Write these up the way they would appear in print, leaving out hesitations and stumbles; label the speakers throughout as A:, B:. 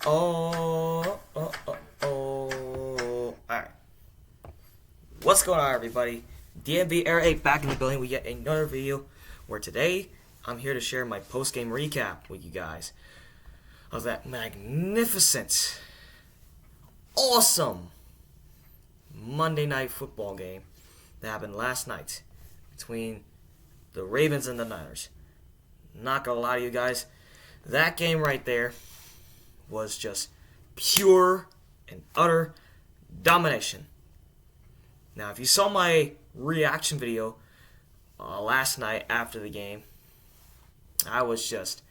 A: Alright. What's going on, everybody? DMV Air 8 back in the building with yet another video where today I'm here to share my post-game recap with you guys of that magnificent, awesome Monday Night Football game that happened last night between the Ravens and the Niners. Not gonna lie to you guys, that game right there was just pure and utter domination. Now, if you saw my reaction video last night after the game, I was just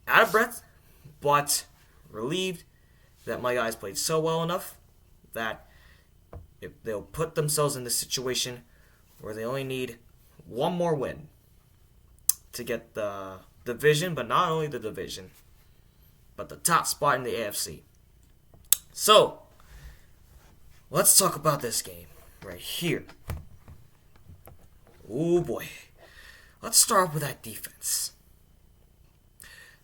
A: out of breath, but relieved that my guys played so well enough that if they'll put themselves in this situation where they only need one more win to get the division, but not only the division, but the top spot in the AFC. So, let's talk about this game right here. Oh boy. Let's start with that defense.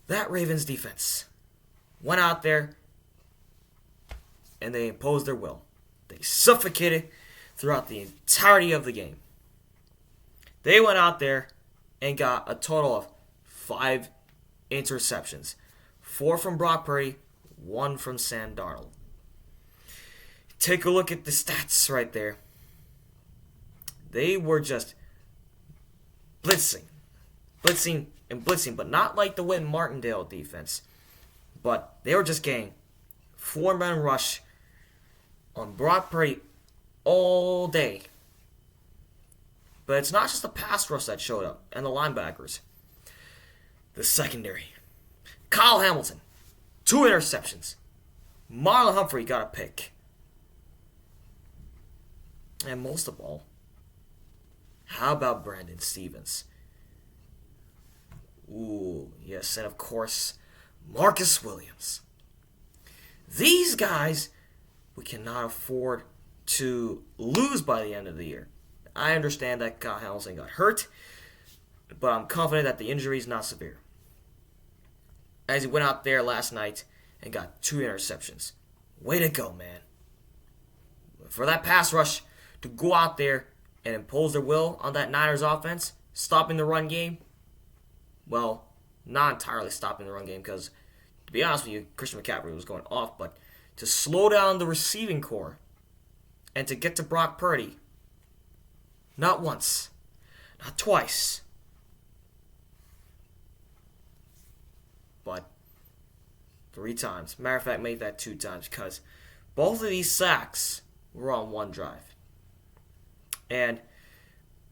A: That Ravens defense went out there and they imposed their will. They suffocated throughout the entirety of the game. They went out there and got a total of 5 interceptions. 4 from Brock Purdy, 1 from Sam Darnold. Take a look at the stats right there. They were just blitzing, but not like the Whit Martindale defense. But they were just getting 4-man rush on Brock Purdy all day. But it's not just the pass rush that showed up and the linebackers. The secondary. Kyle Hamilton, 2 interceptions. Marlon Humphrey got a pick. And most of all, how about Brandon Stevens? Ooh, yes, and of course, Marcus Williams. These guys, we cannot afford to lose by the end of the year. I understand that Kyle Hamilton got hurt, but I'm confident that the injury is not severe, as he went out there last night and got 2 interceptions. Way to go, man. For that pass rush to go out there and impose their will on that Niners offense, stopping the run game, well, not entirely stopping the run game because, to be honest with you, Christian McCaffrey was going off, but to slow down the receiving core and to get to Brock Purdy, not once, not twice, but 3 times. Matter of fact, made that 2 times because both of these sacks were on one drive. And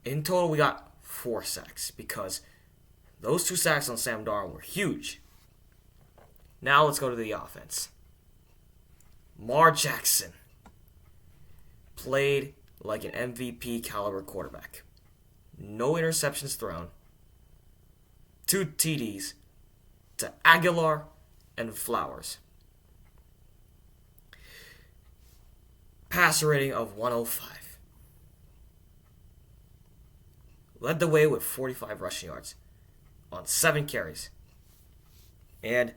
A: in total, we got 4 sacks because those 2 sacks on Sam Darnold were huge. Now let's go to the offense. Lamar Jackson played like an MVP caliber quarterback. No interceptions thrown. 2 TDs to Aguilar and Flowers. Passer rating of 105. Led the way with 45 rushing yards on 7 carries. And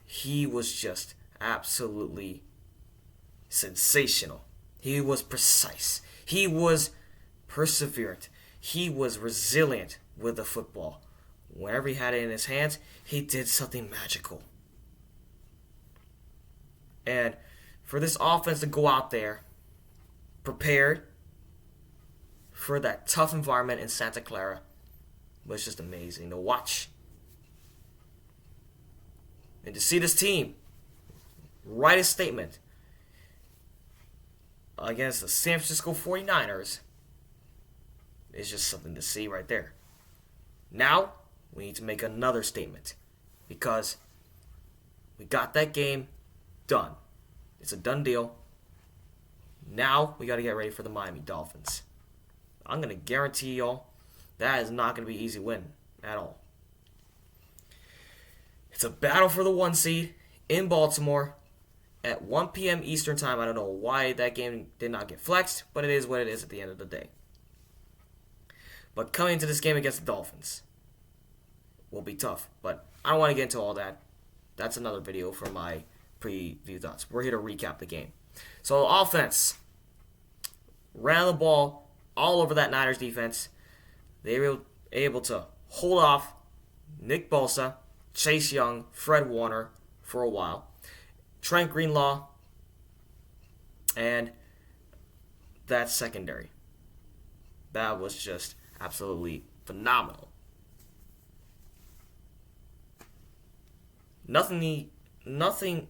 A: he was just absolutely sensational. He was precise. He was perseverant. He was resilient with the football. Whenever he had it in his hands, he did something magical. And for this offense to go out there prepared for that tough environment in Santa Clara was just amazing to watch. And to see this team write a statement against the San Francisco 49ers is just something to see right there. Now, we need to make another statement because we got that game done. It's a done deal. Now, we got to get ready for the Miami Dolphins. I'm going to guarantee y'all that is not going to be an easy win at all. It's a battle for the 1 seed in Baltimore at 1 p.m. Eastern Time. I don't know why that game did not get flexed, but it is what it is at the end of the day. But coming into this game against the Dolphins will be tough. But I don't want to get into all that. that's another video for my preview thoughts. We're here to recap the game. So offense ran the ball all over that Niners defense. They were able to hold off Nick Bosa, Chase Young, Fred Warner for a while, Trent Greenlaw, and that secondary. That was just absolutely phenomenal. Nothing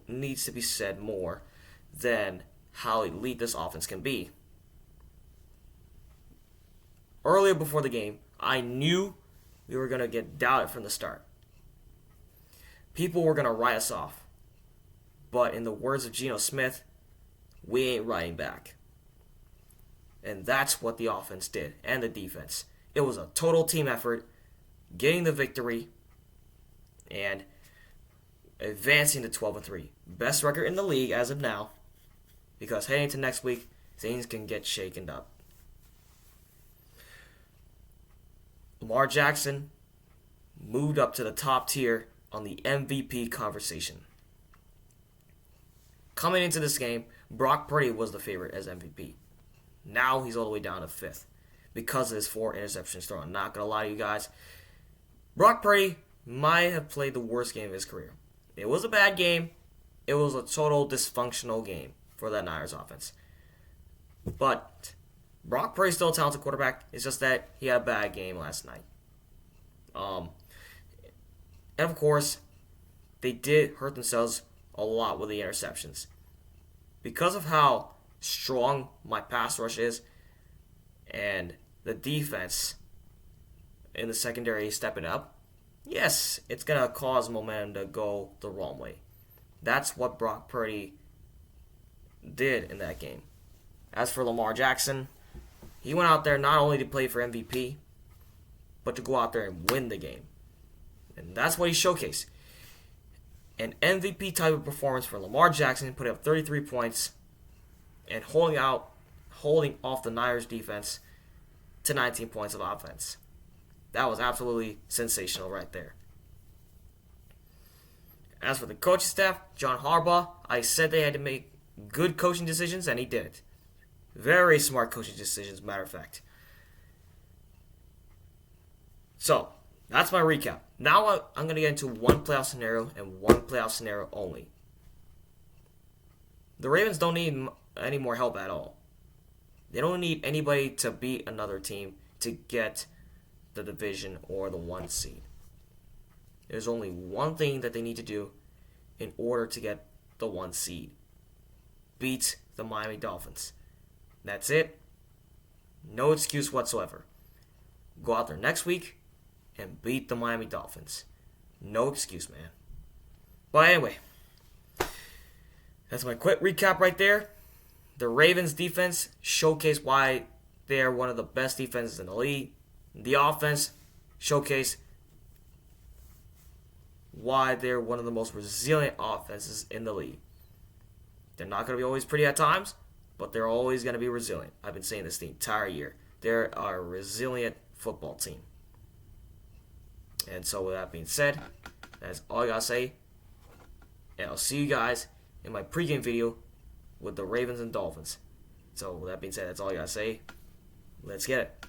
A: needs to be said more than how elite this offense can be. Earlier before the game, I knew we were going to get doubted from the start. People were going to write us off. But in the words of Geno Smith, we ain't writing back. And that's what the offense did, and the defense. It was a total team effort, getting the victory, and advancing to 12-3. Best record in the league as of now, because heading into next week, things can get shaken up. Lamar Jackson moved up to the top tier on the MVP conversation. Coming into this game, Brock Purdy was the favorite as MVP. Now he's all the way down to 5th because of his 4 interceptions thrown. I'm not going to lie to you guys. Brock Purdy might have played the worst game of his career. It was a bad game. It was a total dysfunctional game for that Niners offense. But Brock Purdy's still a talented quarterback. It's just that he had a bad game last night. And of course, they did hurt themselves a lot with the interceptions. Because of how strong my pass rush is and the defense in the secondary stepping up, yes, it's going to cause momentum to go the wrong way. That's what Brock Purdy did in that game. As for Lamar Jackson, he went out there not only to play for MVP, but to go out there and win the game. And that's what he showcased. An MVP type of performance for Lamar Jackson, putting up 33 points and holding off the Niners defense to 19 points of offense. That was absolutely sensational right there. As for the coaching staff, John Harbaugh, I said they had to make good coaching decisions, and he did it. Very smart coaching decisions, matter of fact. So, that's my recap. Now I'm going to get into one playoff scenario and one playoff scenario only. The Ravens don't need any more help at all. They don't need anybody to beat another team to get the division or the 1 seed. There's only one thing that they need to do in order to get the 1 seed. Beat the Miami Dolphins. That's it. No excuse whatsoever. Go out there next week and beat the Miami Dolphins. No excuse, man. But anyway, that's my quick recap right there. The Ravens defense showcased why they are one of the best defenses in the league. The offense showcased why they're one of the most resilient offenses in the league. They're not going to be always pretty at times, but they're always going to be resilient. I've been saying this the entire year. They're a resilient football team. And so with that being said, that's all I got to say. And I'll see you guys in my pregame video with the Ravens and Dolphins. So with that being said, that's all I got to say. Let's get it.